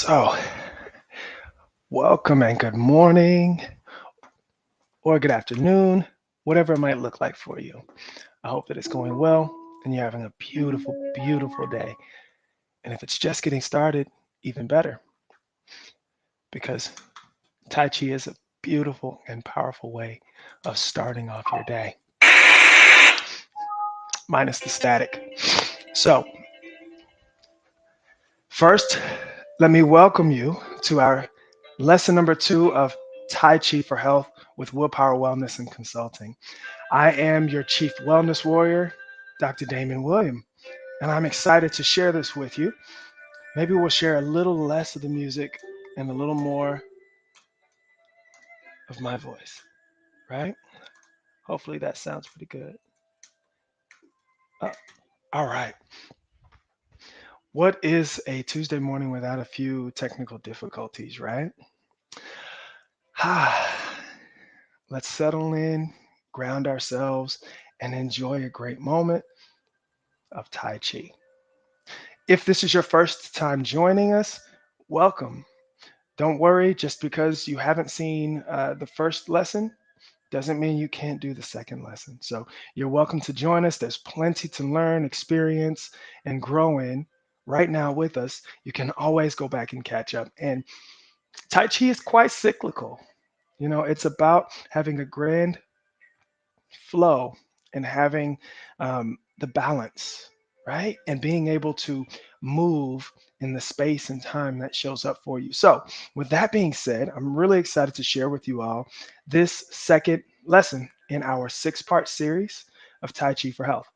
So, welcome and good morning or good afternoon, whatever it might look like for you. I hope that it's going well and you're having a beautiful, beautiful day. And if it's just getting started, even better, because Tai Chi is a beautiful and powerful way of starting off your day, minus the static. So, first, let me welcome you to our lesson number 2 of Tai Chi for Health with Willpower Wellness and Consulting. I am your Chief Wellness Warrior, Dr. Damon William, and I'm excited to share this with you. Maybe we'll share a little less of the music and a little more of my voice, right? Hopefully that sounds pretty good. Uh, all right. What is a Tuesday morning without a few technical difficulties, right? Let's settle in, ground ourselves, and enjoy a great moment of Tai Chi. If this is your first time joining us, welcome. Don't worry, just because you haven't seen the first lesson doesn't mean you can't do the second lesson. So you're welcome to join us. There's plenty to learn, experience, and grow in right now with us. You can always go back and catch up. And Tai Chi is quite cyclical. It's about having a grand flow and having the balance, right? And being able to move in the space and time that shows up for you. So, with that being said, I'm really excited to share with you all this second lesson in our 6-part series of Tai Chi for Health.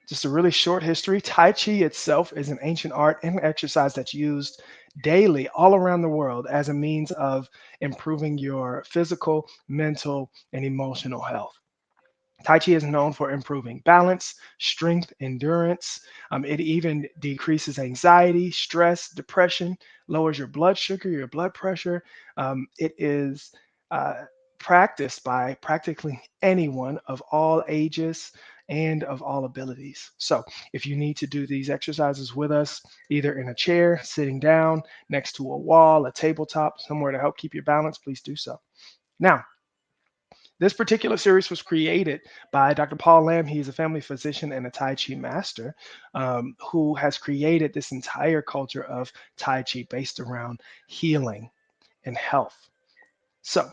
Just a really short history. Tai Chi itself is an ancient art and exercise that's used daily all around the world as a means of improving your physical, mental, and emotional health. Tai Chi is known for improving balance, strength, endurance. It even decreases anxiety, stress, depression, lowers your blood sugar, your blood pressure. It is uh, practiced by practically anyone of all ages and of all abilities. So, if you need to do these exercises with us, either in a chair, sitting down, next to a wall, a tabletop, somewhere to help keep your balance, please do so. Now, this particular series was created by Dr. Paul Lam. He's a family physician and a Tai Chi master who has created this entire culture of Tai Chi based around healing and health. So,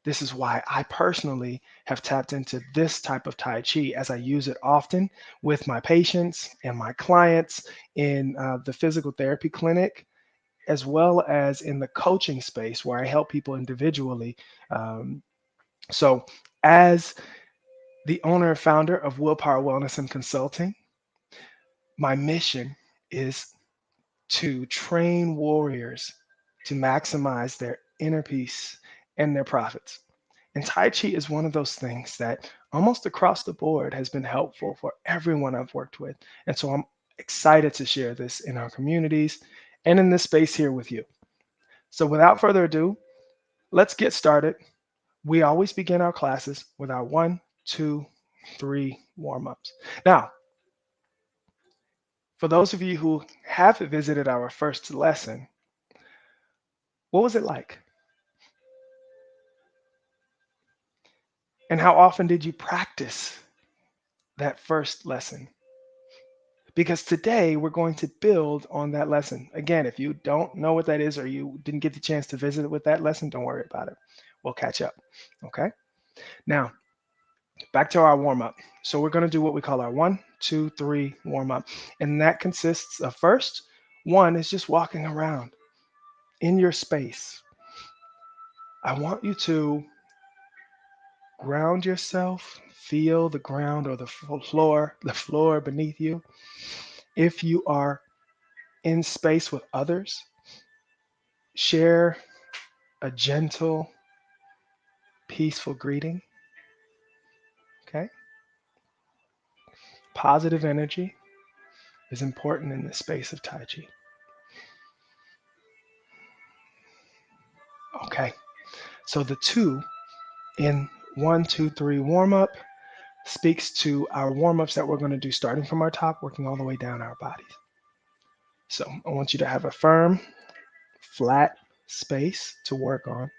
this is why I personally have tapped into this type of Tai Chi as I use it often with my patients and my clients in the physical therapy clinic, as well as in the coaching space where I help people individually. So, as the owner and founder of Willpower Wellness and Consulting, my mission is to train warriors to maximize their inner peace and their profits. And Tai Chi is one of those things that almost across the board has been helpful for everyone I've worked with. And so I'm excited to share this in our communities and in this space here with you. So without further ado, let's get started. We always begin our classes with our 1, 2, 3 warm ups. Now, for those of you who have visited our first lesson, what was it like? And how often did you practice that first lesson? Because today we're going to build on that lesson. Again, if you don't know what that is or you didn't get the chance to visit with that lesson, don't worry about it. We'll catch up. Okay. Now, back to our warm up. So we're going to do what we call our 1, 2, 3 warm up. And that consists of first, one is just walking around in your space. I want you to ground yourself, feel the ground or the floor beneath you. If you are in space with others, share a gentle, peaceful greeting. Okay. Positive energy is important in the space of Tai Chi. Okay. So the 2 in 1, 2, 3 warm up speaks to our warm ups that we're going to do starting from our top, working all the way down our bodies. So I want you to have a firm flat space to work on.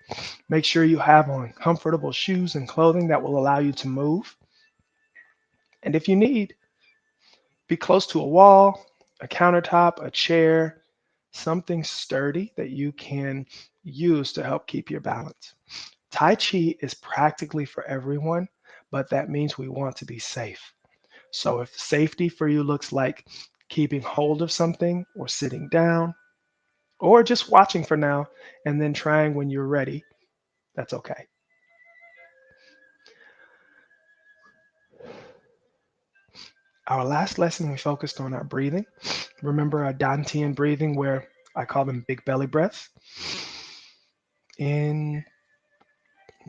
Make sure you have on comfortable shoes and clothing that will allow you to move. And if you need, be close to a wall, a countertop, a chair, something sturdy that you can use to help keep your balance. Tai Chi is practically for everyone, but that means we want to be safe. So if safety for you looks like keeping hold of something or sitting down or just watching for now and then trying when you're ready, that's okay. Our last lesson, we focused on our breathing. Remember our Dantian breathing, where I call them big belly breaths? In,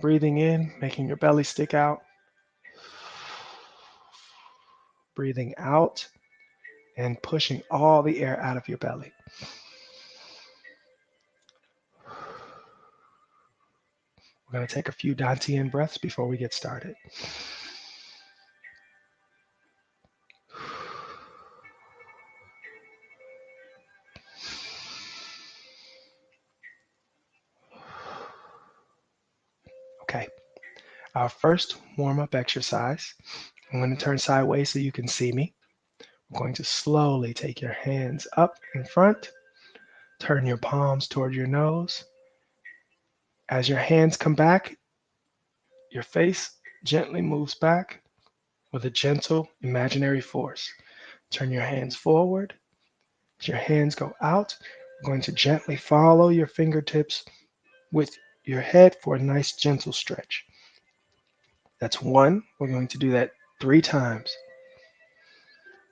breathing in, making your belly stick out. Breathing out and pushing all the air out of your belly. We're going to take a few Dantian breaths before we get started. Okay, our first warm-up exercise. I'm going to turn sideways so you can see me. I'm going to slowly take your hands up in front. Turn your palms toward your nose. As your hands come back, your face gently moves back with a gentle imaginary force. Turn your hands forward. As your hands go out, I'm going to gently follow your fingertips with your head for a nice gentle stretch. That's one. We're going to do that 3 times.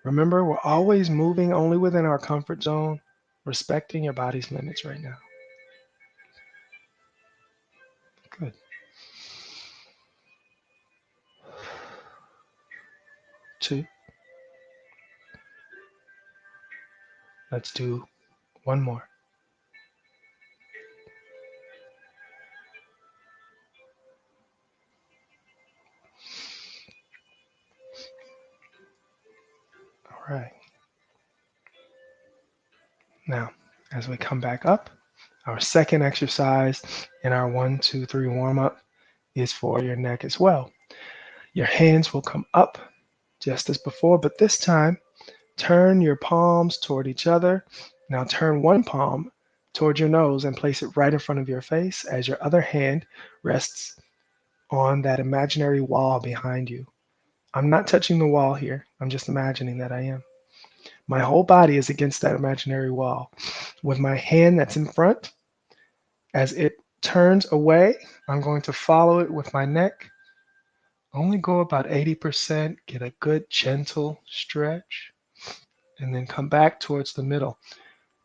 Remember, we're always moving only within our comfort zone, respecting your body's limits right now. Good. 2. Let's do one more. All right. Now, as we come back up, our second exercise in our 1, 2, 3 warm up is for your neck as well. Your hands will come up just as before, but this time, turn your palms toward each other. Now turn one palm toward your nose and place it right in front of your face as your other hand rests on that imaginary wall behind you. I'm not touching the wall here. I'm just imagining that I am. My whole body is against that imaginary wall. With my hand that's in front, as it turns away, I'm going to follow it with my neck. Only go about 80%, get a good gentle stretch, and then come back towards the middle.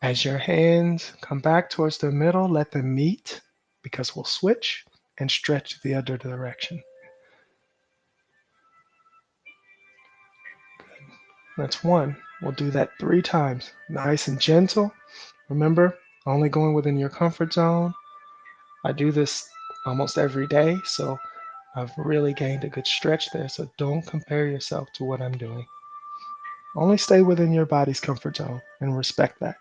As your hands come back towards the middle, let them meet because we'll switch and stretch the other direction. That's one. We'll do that 3 times. Nice and gentle. Remember, only going within your comfort zone. I do this almost every day, so I've really gained a good stretch there. So don't compare yourself to what I'm doing. Only stay within your body's comfort zone and respect that.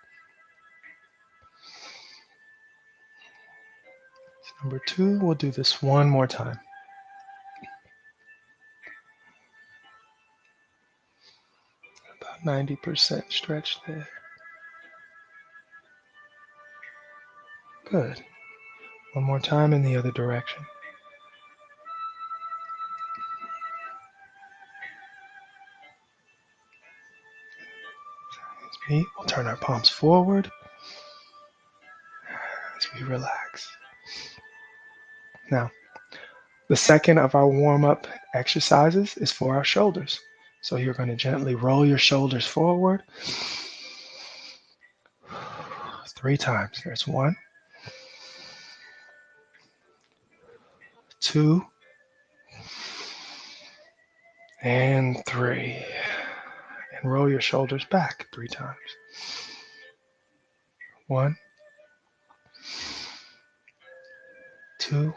Number 2, we'll do this one more time. About 90% stretch there. Good. One more time in the other direction. As we will turn our palms forward as we relax. Now, the second of our warm-up exercises is for our shoulders. So you're going to gently roll your shoulders forward 3 times. There's 1, 2, and 3. And roll your shoulders back 3 times. 1, 2,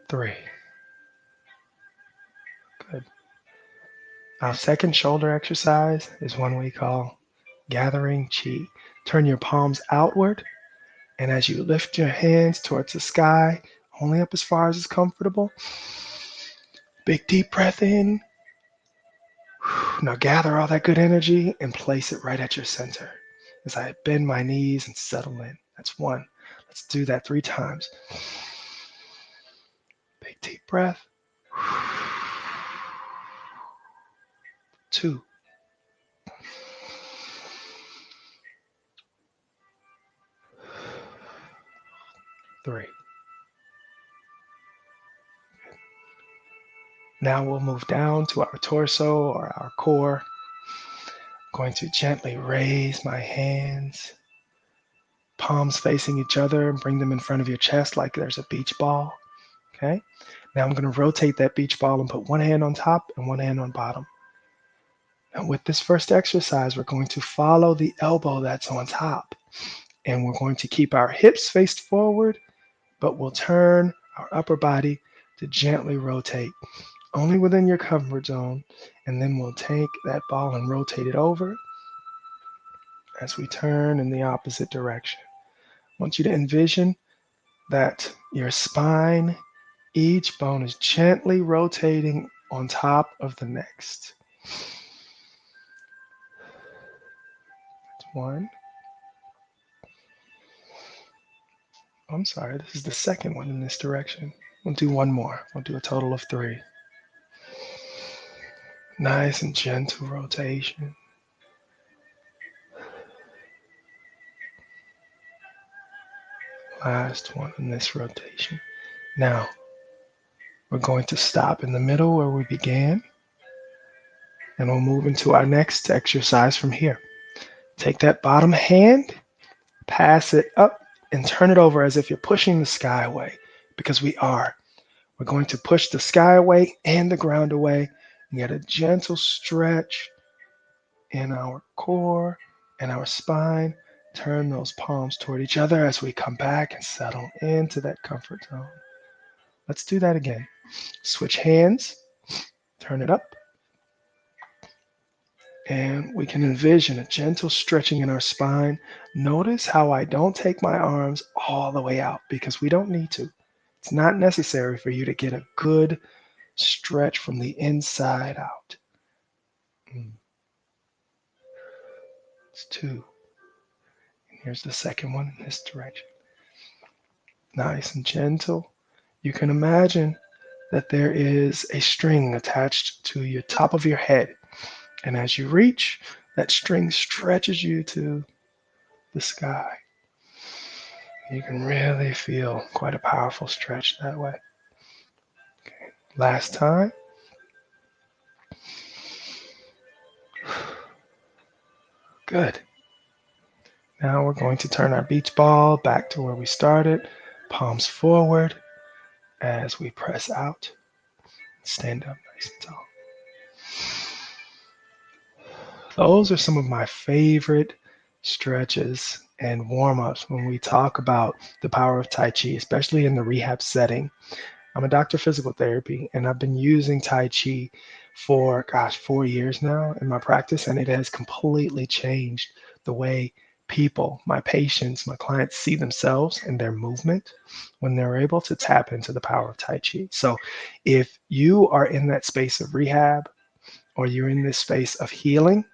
3. Good. Our second shoulder exercise is one we call gathering chi. Turn your palms outward, and as you lift your hands towards the sky, only up as far as is comfortable, big deep breath in. Now gather all that good energy and place it right at your center as I bend my knees and settle in. That's one. Let's do that 3 times. Big deep breath. 2. 3. Now we'll move down to our torso or our core. I'm going to gently raise my hands, palms facing each other, and bring them in front of your chest like there's a beach ball. Okay. Now I'm going to rotate that beach ball and put one hand on top and one hand on bottom. And with this first exercise, we're going to follow the elbow that's on top. And we're going to keep our hips faced forward, but we'll turn our upper body to gently rotate, only within your comfort zone. And then we'll take that ball and rotate it over as we turn in the opposite direction. I want you to envision that your spine, each bone is gently rotating on top of the next. That's 1. I'm sorry, this is the second one in this direction. We'll do one more. We'll do a total of 3. Nice and gentle rotation. Last one in this rotation. Now, we're going to stop in the middle where we began, and we'll move into our next exercise from here. Take that bottom hand, pass it up, and turn it over as if you're pushing the sky away, because we are. We're going to push the sky away and the ground away and get a gentle stretch in our core and our spine. Turn those palms toward each other as we come back and settle into that comfort zone. Let's do that again. Switch hands, turn it up, and we can envision a gentle stretching in our spine. Notice how I don't take my arms all the way out because we don't need to. It's not necessary for you to get a good stretch from the inside out. It's 2. And here's the second one in this direction. Nice and gentle. You can imagine that there is a string attached to your top of your head. And as you reach, that string stretches you to the sky. You can really feel quite a powerful stretch that way. Okay. Last time. Good. Now we're going to turn our beach ball back to where we started. Palms forward as we press out. Stand up nice and tall. Those are some of my favorite stretches and warm-ups when we talk about the power of Tai Chi, especially in the rehab setting. I'm a doctor of physical therapy, and I've been using Tai Chi for, 4 years now in my practice, and it has completely changed the way people, my patients, my clients see themselves and their movement when they're able to tap into the power of Tai Chi. So if you are in that space of rehab or you're in this space of healing,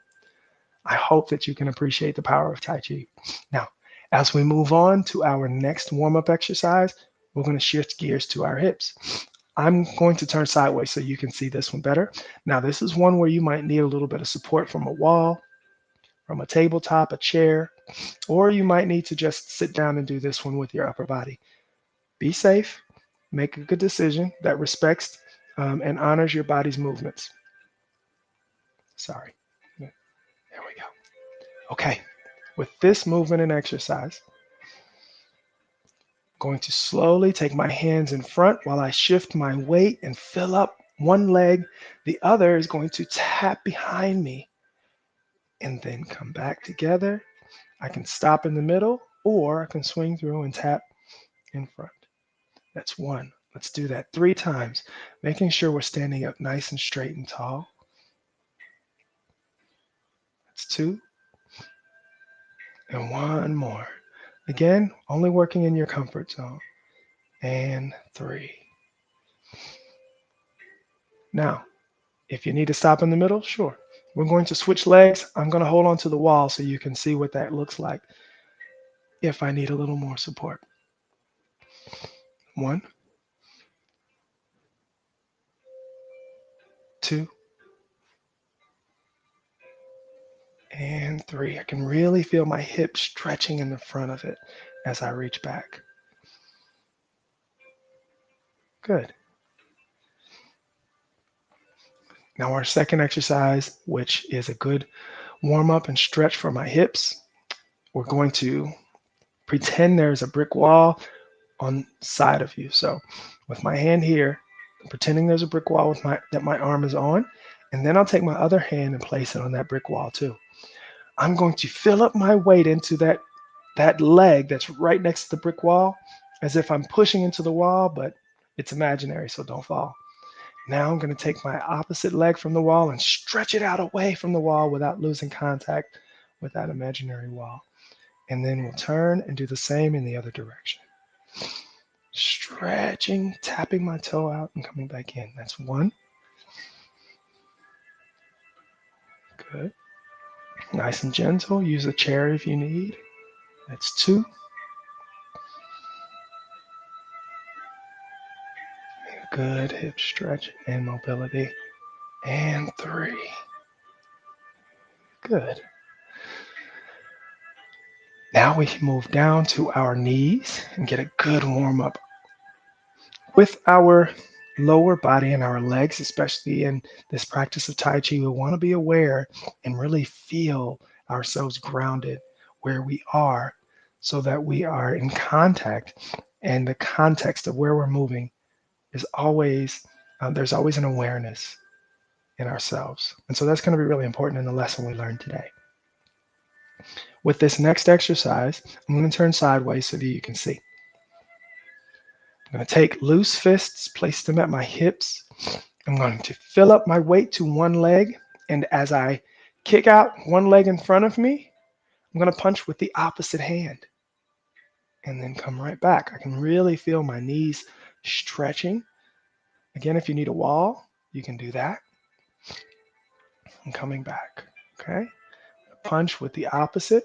I hope that you can appreciate the power of Tai Chi. Now, as we move on to our next warm-up exercise, we're going to shift gears to our hips. I'm going to turn sideways so you can see this one better. Now, this is one where you might need a little bit of support from a wall, from a tabletop, a chair, or you might need to just sit down and do this one with your upper body. Be safe. Make a good decision that respects and honors your body's movements. Sorry. There we go. Okay. With this movement and exercise, I'm going to slowly take my hands in front while I shift my weight and fill up one leg. The other is going to tap behind me and then come back together. I can stop in the middle or I can swing through and tap in front. That's 1. Let's do that 3 times, making sure we're standing up nice and straight and tall. That's 2. And one more. Again, only working in your comfort zone. And 3. Now, if you need to stop in the middle, sure. We're going to switch legs. I'm going to hold on to the wall so you can see what that looks like if I need a little more support. 1, 2, and 3. I can really feel my hips stretching in the front of it as I reach back. Good. Now our second exercise, which is a good warm up and stretch for my hips, we're going to pretend there's a brick wall on side of you. So with my hand here, pretending there's a brick wall with that my arm is on, and then I'll take my other hand and place it on that brick wall too. I'm going to fill up my weight into that leg that's right next to the brick wall, as if I'm pushing into the wall, but it's imaginary, so don't fall. Now I'm going to take my opposite leg from the wall and stretch it out away from the wall without losing contact with that imaginary wall. And then we'll turn and do the same in the other direction. Stretching, tapping my toe out and coming back in. That's 1. Good. Nice and gentle. Use a chair if you need. That's 2. Good hip stretch and mobility. And 3. Good. Now we can move down to our knees and get a good warm up with our lower body and our legs, especially in this practice of Tai Chi. We want to be aware and really feel ourselves grounded where we are so that we are in contact, and the context of where we're moving is always, there's always an awareness in ourselves. And so that's going to be really important in the lesson we learned today. With this next exercise, I'm going to turn sideways so that you can see. I'm going to take loose fists, place them at my hips. I'm going to fill up my weight to one leg, and as I kick out one leg in front of me, I'm going to punch with the opposite hand and then come right back. I can really feel my knees stretching. Again, if you need a wall, you can do that. And coming back, okay? Punch with the opposite.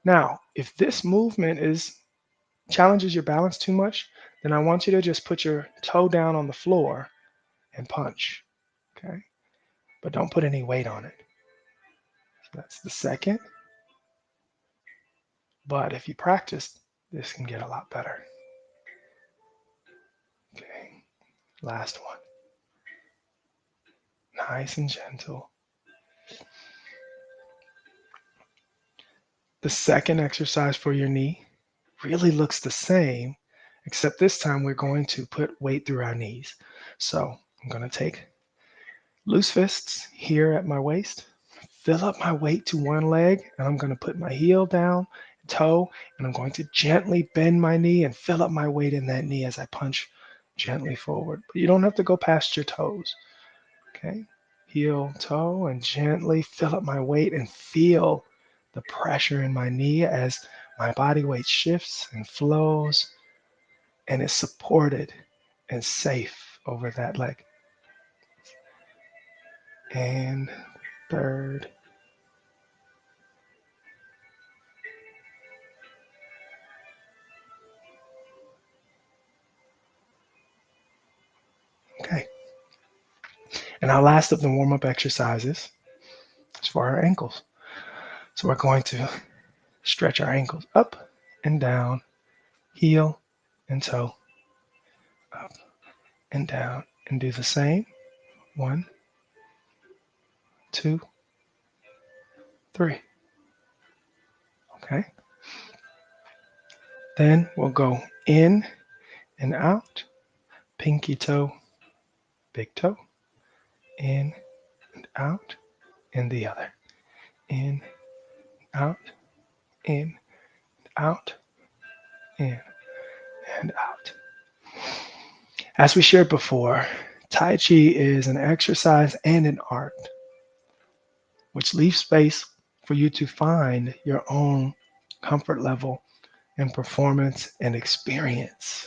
Now, if this movement challenges your balance too much, then I want you to just put your toe down on the floor and punch, okay? But don't put any weight on it. So that's the second. But if you practice, this can get a lot better. Okay, last one. Nice and gentle. The second exercise for your knee really looks the same, except this time we're going to put weight through our knees. So I'm going to take loose fists here at my waist, fill up my weight to one leg, and I'm going to put my heel down, toe, and I'm going to gently bend my knee and fill up my weight in that knee as I punch gently forward. But you don't have to go past your toes. Okay? Heel, toe, and gently fill up my weight and feel the pressure in my knee as my body weight shifts and flows and is supported and safe over that leg. And third. Okay. And our last of the warm-up exercises is for our ankles. So we're going to stretch our ankles up and down, heel and toe, up and down, and do the same. 1, 2, 3. Okay. Then we'll go in and out, pinky toe, big toe, in and out, and the other. In, out, in, out, in, and out. As we shared before, Tai Chi is an exercise and an art, which leaves space for you to find your own comfort level, and performance and experience.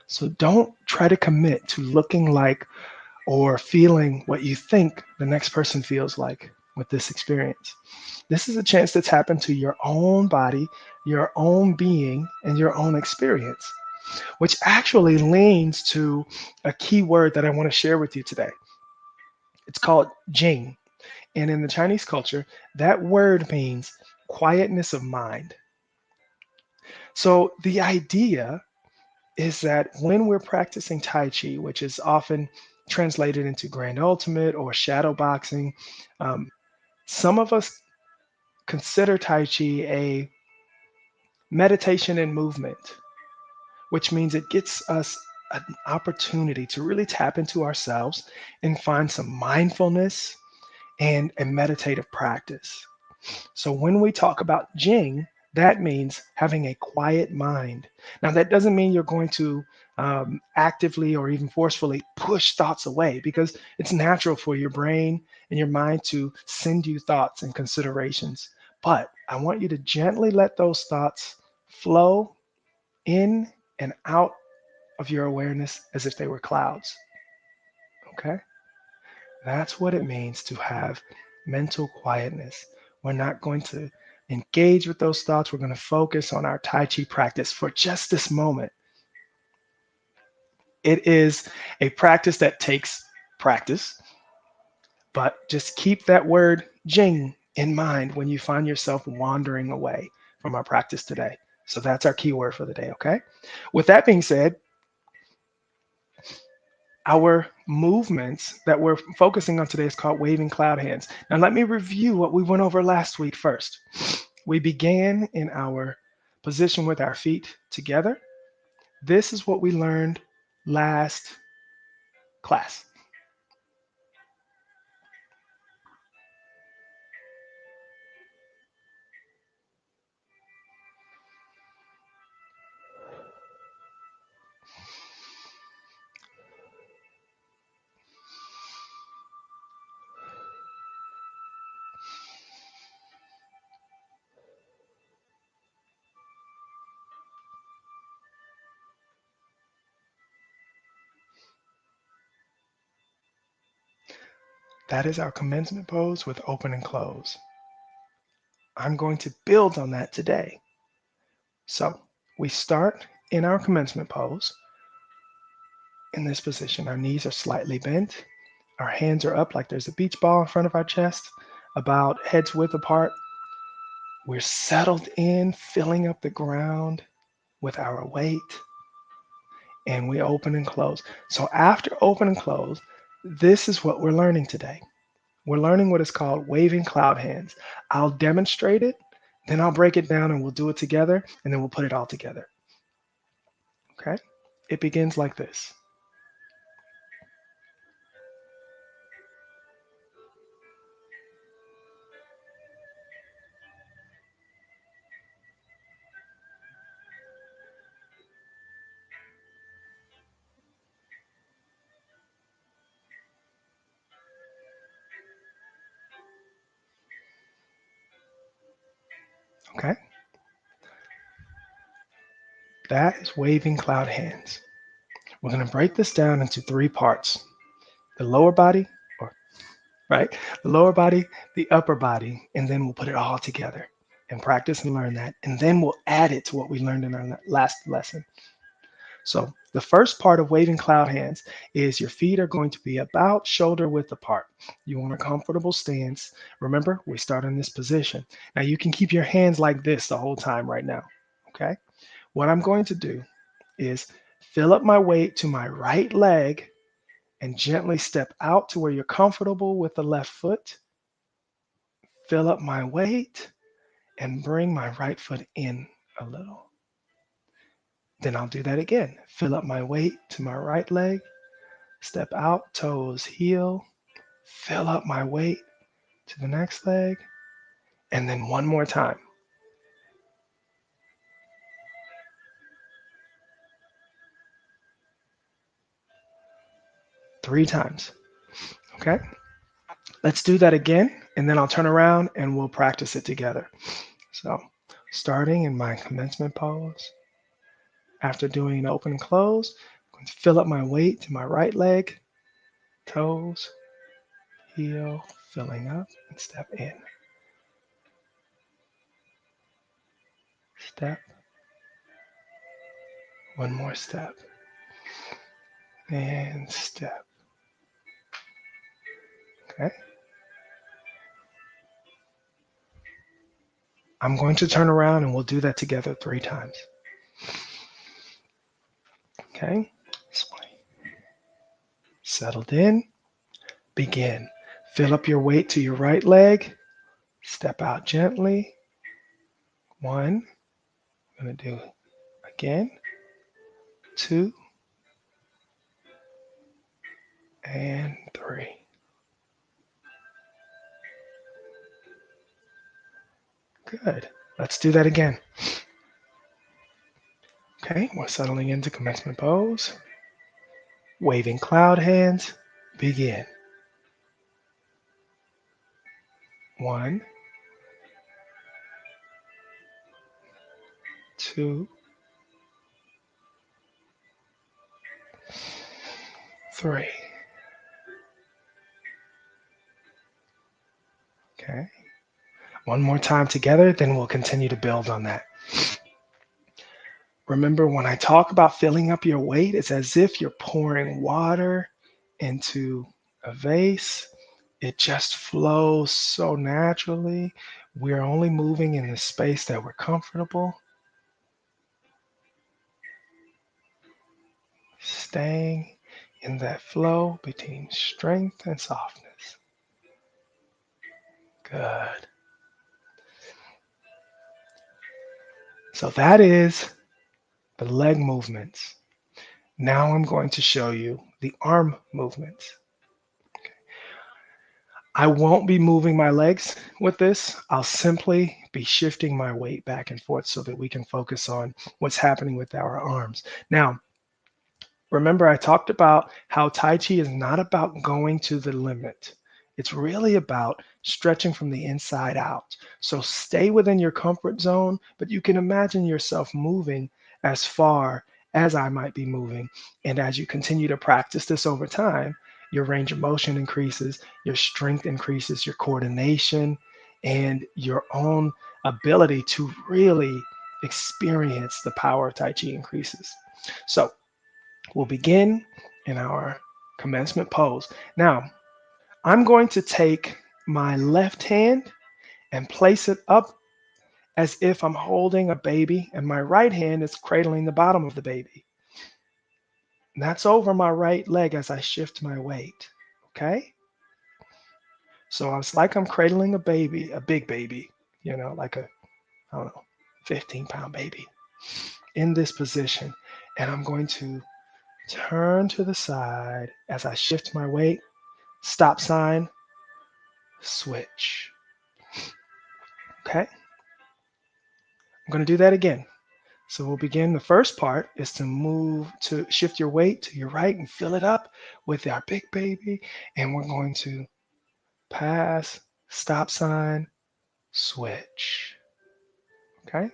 So don't try to commit to looking like or feeling what you think the next person feels like with this experience. This is a chance to tap into your own body, your own being, and your own experience, which actually leans to a key word that I want to share with you today. It's called Jing. And in the Chinese culture, that word means quietness of mind. So the idea is that when we're practicing Tai Chi, which is often translated into Grand Ultimate or shadow boxing, um, some of us consider Tai Chi a meditation and movement, which means it gets us an opportunity to really tap into ourselves and find some mindfulness and a meditative practice. So when we talk about Jing, that means having a quiet mind. Now, that doesn't mean you're going to actively or even forcefully push thoughts away, because it's natural for your brain and your mind to send you thoughts and considerations. But I want you to gently let those thoughts flow in and out of your awareness as if they were clouds. Okay? That's what it means to have mental quietness. We're not going to engage with those thoughts. We're going to focus on our Tai Chi practice for just this moment. It is a practice that takes practice, but just keep that word Jing in mind when you find yourself wandering away from our practice today. So that's our keyword for the day, okay? With that being said, our movements that we're focusing on today is called waving cloud hands. Now, let me review what we went over last week first. We began in our position with our feet together. This is what we learned last class. That is our commencement pose with open and close. I'm going to build on that today. So we start in our commencement pose. In this position, our knees are slightly bent. Our hands are up like there's a beach ball in front of our chest, about heads width apart. We're settled in, filling up the ground with our weight, and we open and close. So after open and close, this is what we're learning today. We're learning what is called waving cloud hands. I'll demonstrate it, then I'll break it down and we'll do it together, and then we'll put it all together. Okay? It begins like this. Okay? That is waving cloud hands. We're going to break this down into three parts: the lower body, or right? The lower body, the upper body, and then we'll put it all together and practice and learn that. And then we'll add it to what we learned in our last lesson. So the first part of waving cloud hands is your feet are going to be about shoulder width apart. You want a comfortable stance. Remember, we start in this position. Now you can keep your hands like this the whole time right now. Okay? What I'm going to do is fill up my weight to my right leg and gently step out to where you're comfortable with the left foot. Fill up my weight and bring my right foot in a little. Then I'll do that again. Fill up my weight to my right leg, step out, toes heel, fill up my weight to the next leg, and then one more time. Three times. Okay? Let's do that again, and then I'll turn around and we'll practice it together. So Starting in my commencement pose. After doing an open and close, I'm going to fill up my weight to my right leg, toes, heel, filling up, and step in. Step, one more step, and step. Okay. I'm going to turn around and we'll do that together 3 times. Okay. Settled in. Begin. Fill up your weight to your right leg. Step out gently. 1. I'm going to do it again. 2. And 3. Good. Let's do that again. Okay, we're settling into commencement pose. Waving cloud hands. Begin. 1, 2, 3. Okay. One more time together, then we'll continue to build on that. Remember, when I talk about filling up your weight, it's as if you're pouring water into a vase. It just flows so naturally. We're only moving in the space that we're comfortable, staying in that flow between strength and softness. Good. So that is the leg movements. Now I'm going to show you the arm movements. I won't be moving my legs with this. I'll simply be shifting my weight back and forth so that we can focus on what's happening with our arms. Now, remember, I talked about how Tai Chi is not about going to the limit. It's really about stretching from the inside out. So stay within your comfort zone, but you can imagine yourself moving as far as I might be moving. And as you continue to practice this over time, your range of motion increases, your strength increases, your coordination, and your own ability to really experience the power of Tai Chi increases. So we'll begin in our commencement pose. Now, I'm going to take my left hand and place it up as if I'm holding a baby, and my right hand is cradling the bottom of the baby. And that's over my right leg as I shift my weight. Okay? So it's like I'm cradling a baby, a big baby, like I don't know, 15-pound baby in this position. And I'm going to turn to the side as I shift my weight. Stop sign, switch. Okay? I'm going to do that again. So we'll begin. The first part is to shift your weight to your right and fill it up with our big baby. And we're going to pass, stop sign, switch. Okay?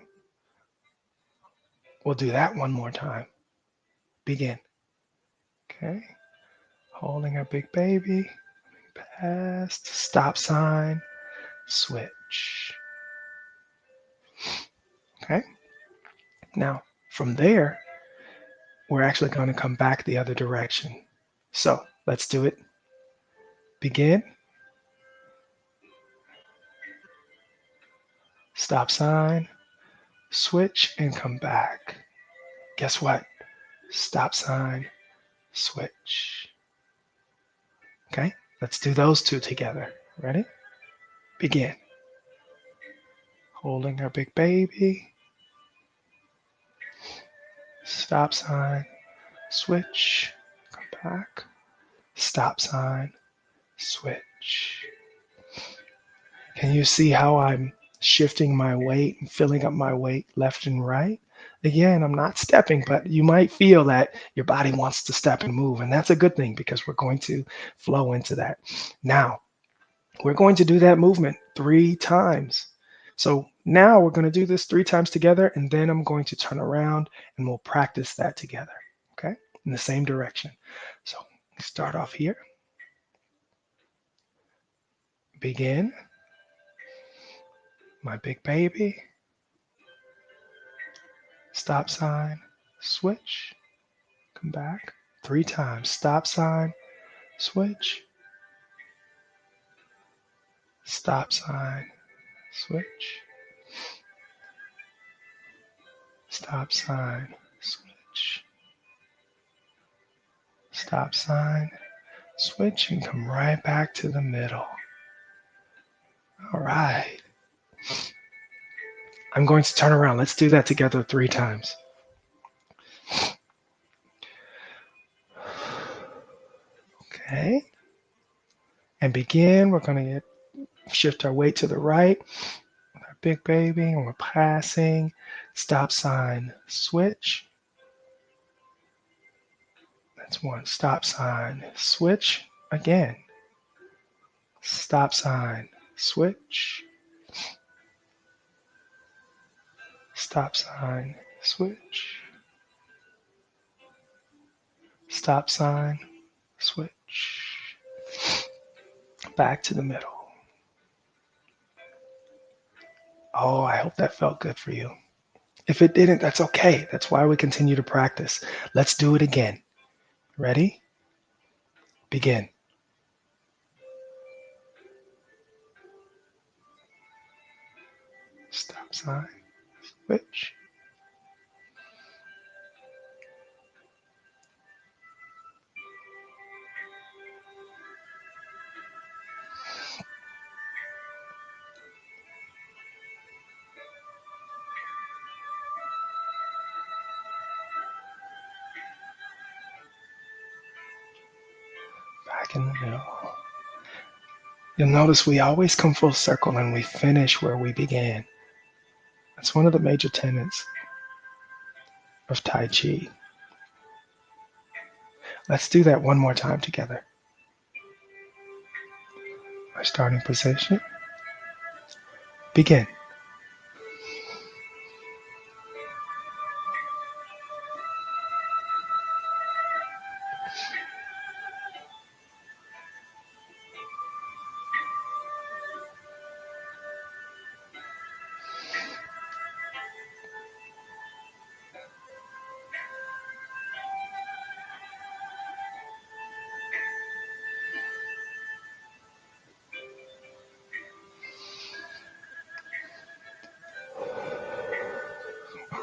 We'll do that one more time. Begin. Okay? Holding our big baby, past, stop sign, switch. Okay? Now, from there, we're actually going to come back the other direction. So let's do it. Begin. Stop sign, switch, and come back. Guess what? Stop sign, switch. Okay, let's do those two together. Ready? Begin. Holding our big baby. Stop sign, switch, come back. Stop sign, switch. Can you see how I'm shifting my weight and filling up my weight left and right? Again, I'm not stepping, but you might feel that your body wants to step and move. And that's a good thing because we're going to flow into that. Now, we're going to do that movement 3 times. So now we're going to do this 3 times together, and then I'm going to turn around and we'll practice that together, okay? In the same direction. So start off here. Begin. My big baby. Stop sign. Switch. Come back. 3 times. Stop sign. Switch. Stop sign. Switch. Stop sign. Switch. Stop sign. Switch and come right back to the middle. All right. I'm going to turn around. Let's do that together 3 times. Okay. And begin. We're going to shift our weight to the right. Our big baby, and we're passing. Stop sign. Switch. That's 1. Stop sign. Switch again. Stop sign. Switch. Stop sign. Switch. Stop sign. Switch. Back to the middle. Oh, I hope that felt good for you. If it didn't, that's okay. That's why we continue to practice. Let's do it again. Ready? Begin. Stop sign. Switch. Back in the middle. You'll notice we always come full circle and we finish where we began. That's one of the major tenets of Tai Chi. Let's do that one more time together. Our starting position. Begin.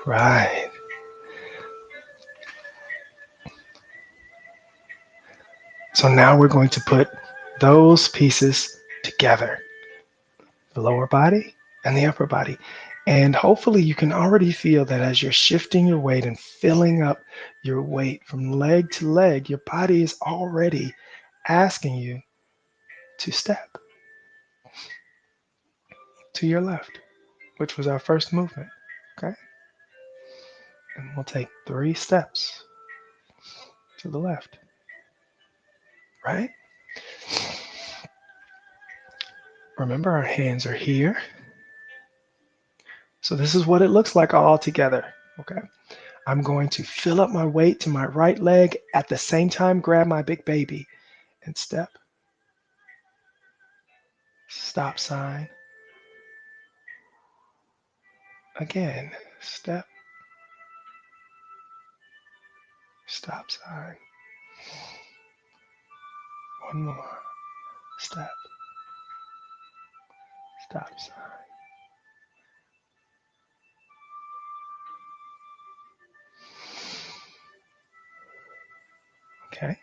Right. So now we're going to put those pieces together, the lower body and the upper body. And hopefully you can already feel that as you're shifting your weight and filling up your weight from leg to leg, your body is already asking you to step to your left, which was our first movement. Okay? And we'll take 3 steps to the left. Right? Remember, our hands are here. So this is what it looks like all together. Okay? I'm going to fill up my weight to my right leg, at the same time grab my big baby and step. Stop sign. Again, step. Stop sign. One more. Step. Stop sign. Okay.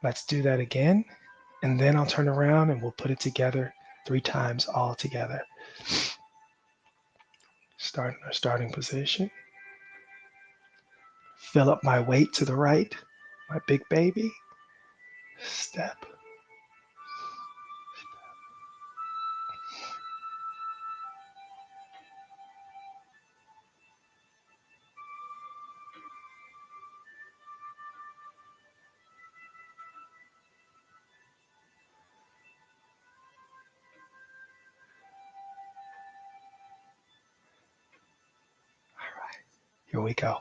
Let's do that again. And then I'll turn around and we'll put it together 3 times all together. Start in our starting position. Fill up my weight to the right, my big baby. Step. Here we go.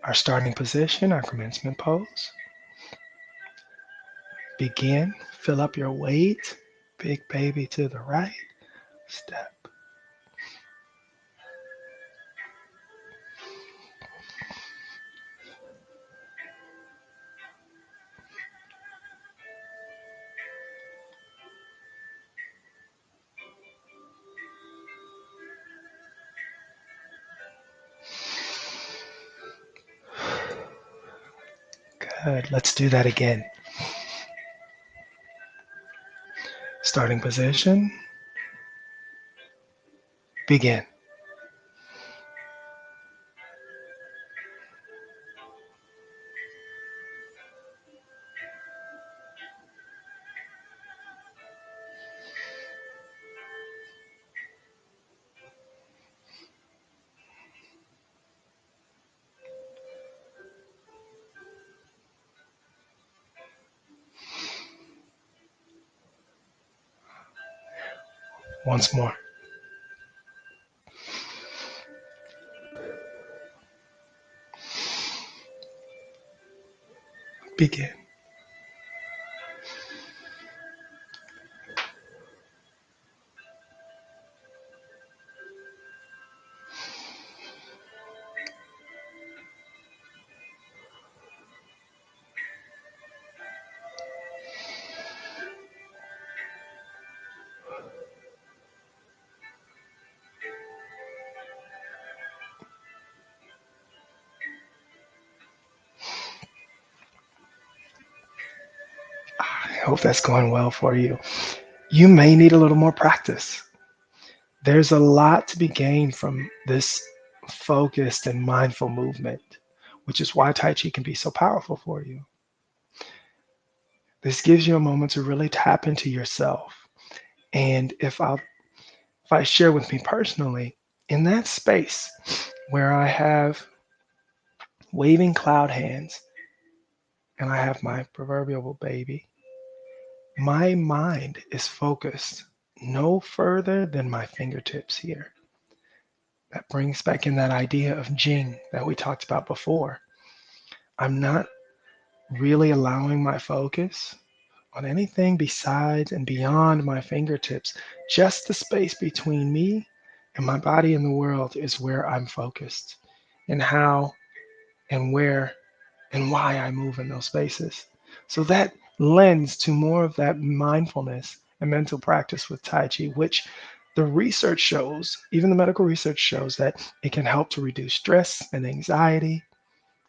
Our starting position, our commencement pose. Begin, fill up your weight. Big baby to the right. Step. Good. Let's do that again. Starting position. Begin. Once more. Begin. I hope that's going well for you. You may need a little more practice. There's a lot to be gained from this focused and mindful movement, which is why Tai Chi can be so powerful for you. This gives you a moment to really tap into yourself. And if I share with me personally, in that space where I have waving cloud hands and I have my proverbial baby, my mind is focused no further than my fingertips here. That brings back in that idea of Jing that we talked about before. I'm not really allowing my focus on anything besides and beyond my fingertips. Just the space between me and my body and the world is where I'm focused, and how and where and why I move in those spaces. So that lends to more of that mindfulness and mental practice with Tai Chi, which the research shows, even the medical research shows, that it can help to reduce stress and anxiety.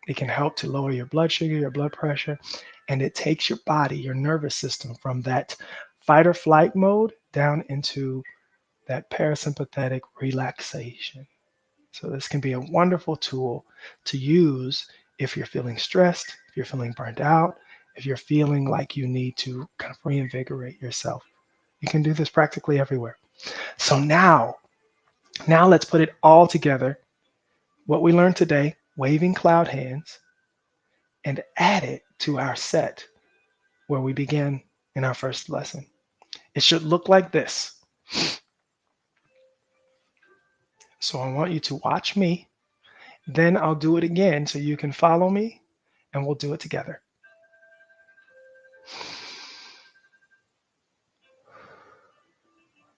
It can help to lower your blood sugar, your blood pressure, and it takes your body, your nervous system from that fight or flight mode down into that parasympathetic relaxation. So this can be a wonderful tool to use if you're feeling stressed, if you're feeling burnt out, if you're feeling like you need to kind of reinvigorate yourself. You can do this practically everywhere. So now let's put it all together. What we learned today, waving cloud hands, and add it to our set where we began in our first lesson. It should look like this. So I want you to watch me, then I'll do it again so you can follow me, and we'll do it together.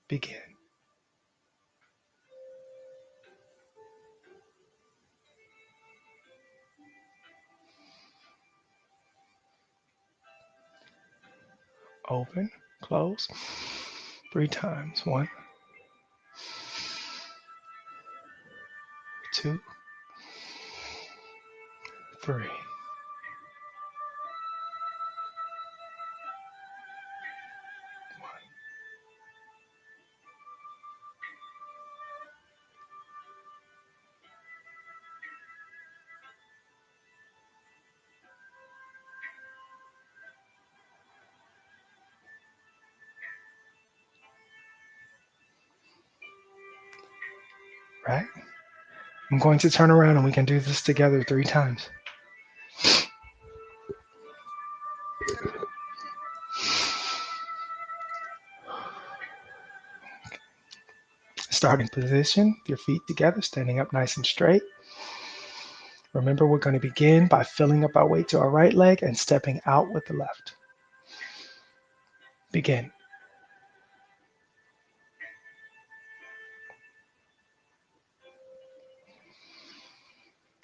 Begin. Open, close, 3 times. 1, 2, 3. Right? I'm going to turn around and we can do this together 3 times. Starting position, your feet together, standing up nice and straight. Remember, we're going to begin by filling up our weight to our right leg and stepping out with the left. Begin.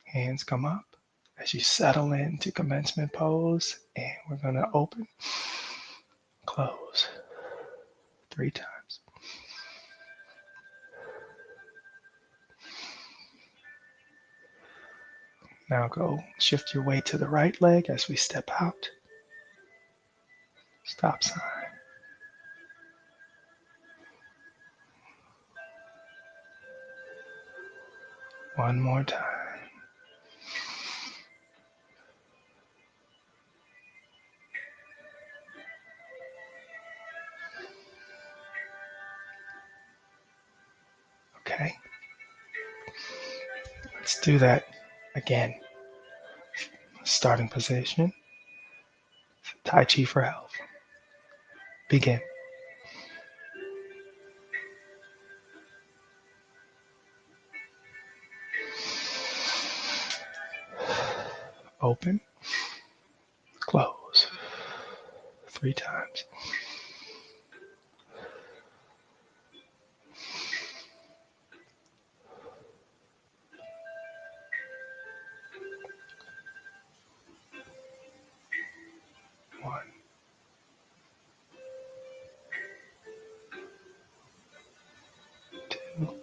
Hands come up as you settle into commencement pose, and we're going to open, close 3 times. Now go shift your weight to the right leg as we step out. Stop sign. One more time. Okay. Let's do that again. Starting position. Tai Chi for health. Begin. Open. Close. 3 times. One. 2.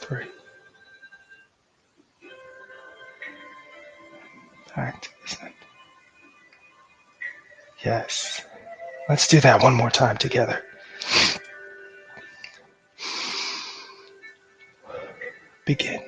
3. Back to the center. Yes. Let's do that one more time together. Begin.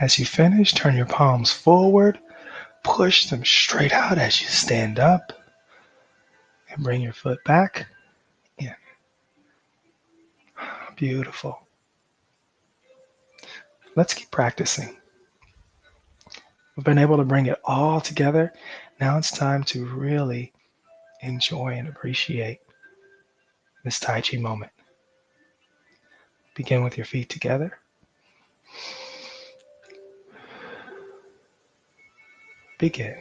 As you finish, turn your palms forward, push them straight out as you stand up, and bring your foot back in. Beautiful. Let's keep practicing. We've been able to bring it all together. Now it's time to really enjoy and appreciate this Tai Chi moment. Begin with your feet together. Begin.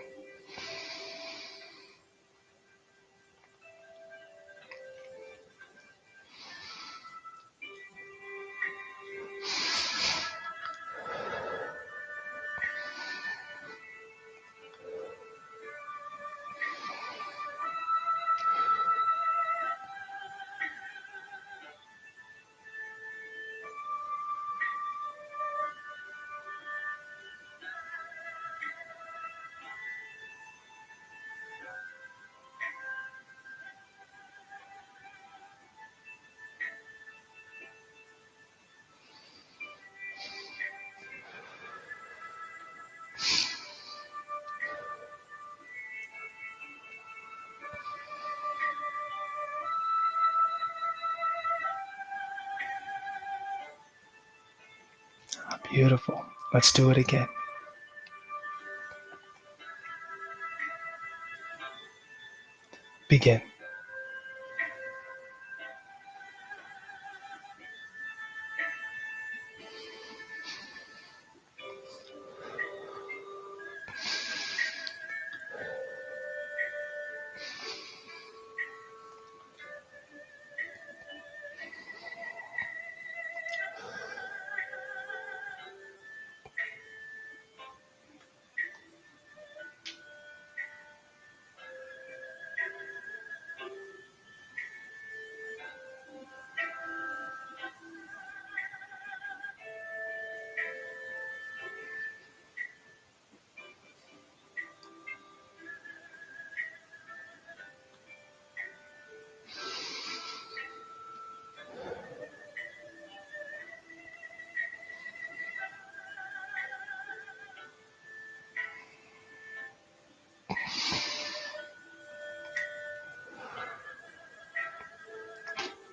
Beautiful. Let's do it again. Begin.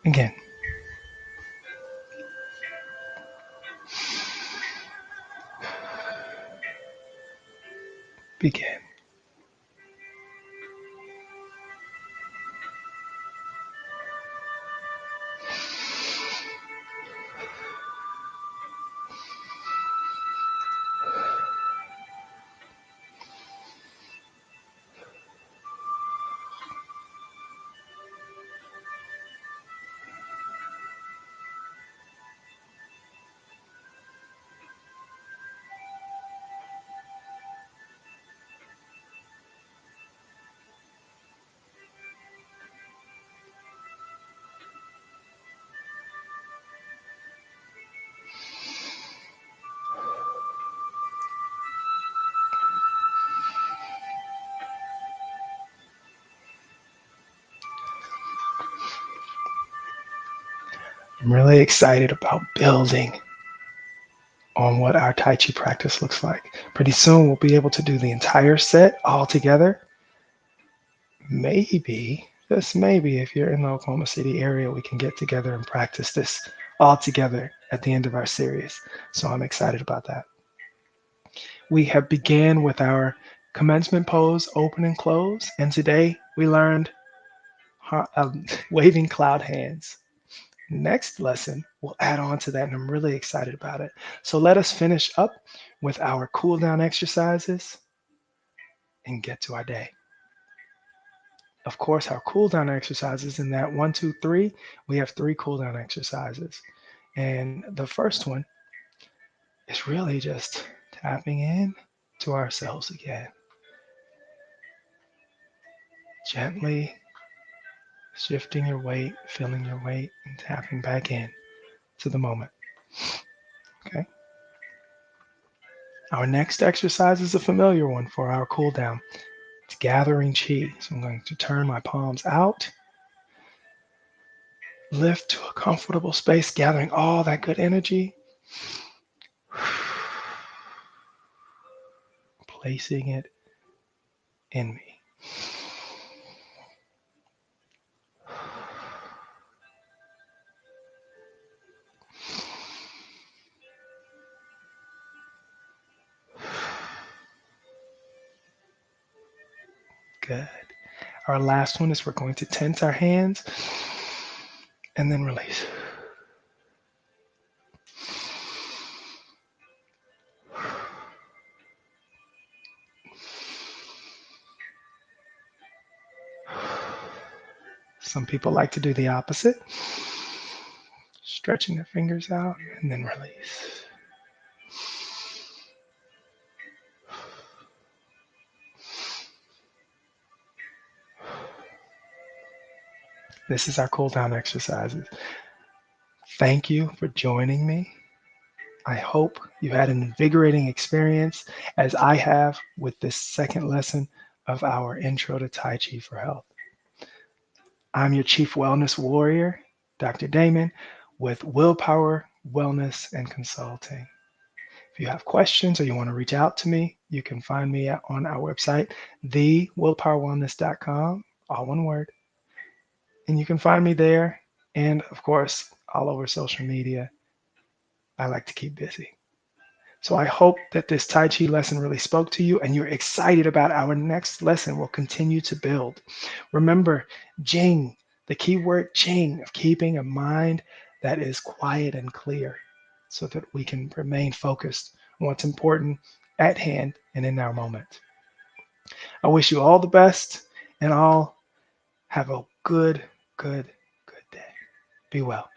Again, begin. I'm really excited about building on what our Tai Chi practice looks like. Pretty soon, we'll be able to do the entire set all together. Maybe, just maybe, if you're in the Oklahoma City area, we can get together and practice this all together at the end of our series. So I'm excited about that. We have began with our commencement pose, open and close, and today we learned waving cloud hands. Next lesson, we'll add on to that, and I'm really excited about it. So let us finish up with our cool down exercises and get to our day. Of course, our cool down exercises in that 1, 2, 3, we have 3 cool down exercises. And the first one is really just tapping in to ourselves again, gently shifting your weight, feeling your weight, and tapping back in to the moment. Okay. Our next exercise is a familiar one for our cool down. It's gathering chi. So I'm going to turn my palms out, lift to a comfortable space, gathering all that good energy, placing it in me. Good. Our last one is we're going to tense our hands and then release. Some people like to do the opposite, stretching their fingers out and then release. This is our cool down exercises. Thank you for joining me. I hope you had an invigorating experience as I have with this second lesson of our Intro to Tai Chi for Health. I'm your Chief Wellness Warrior, Dr. Damon, with Willpower Wellness and Consulting. If you have questions or you want to reach out to me, you can find me on our website, thewillpowerwellness.com, all one word. And you can find me there and, of course, all over social media. I like to keep busy. So I hope that this Tai Chi lesson really spoke to you and you're excited about our next lesson. We'll continue to build. Remember, Jing, the key word Jing, of keeping a mind that is quiet and clear so that we can remain focused on what's important at hand and in our moment. I wish you all the best and all have a good day. Be well.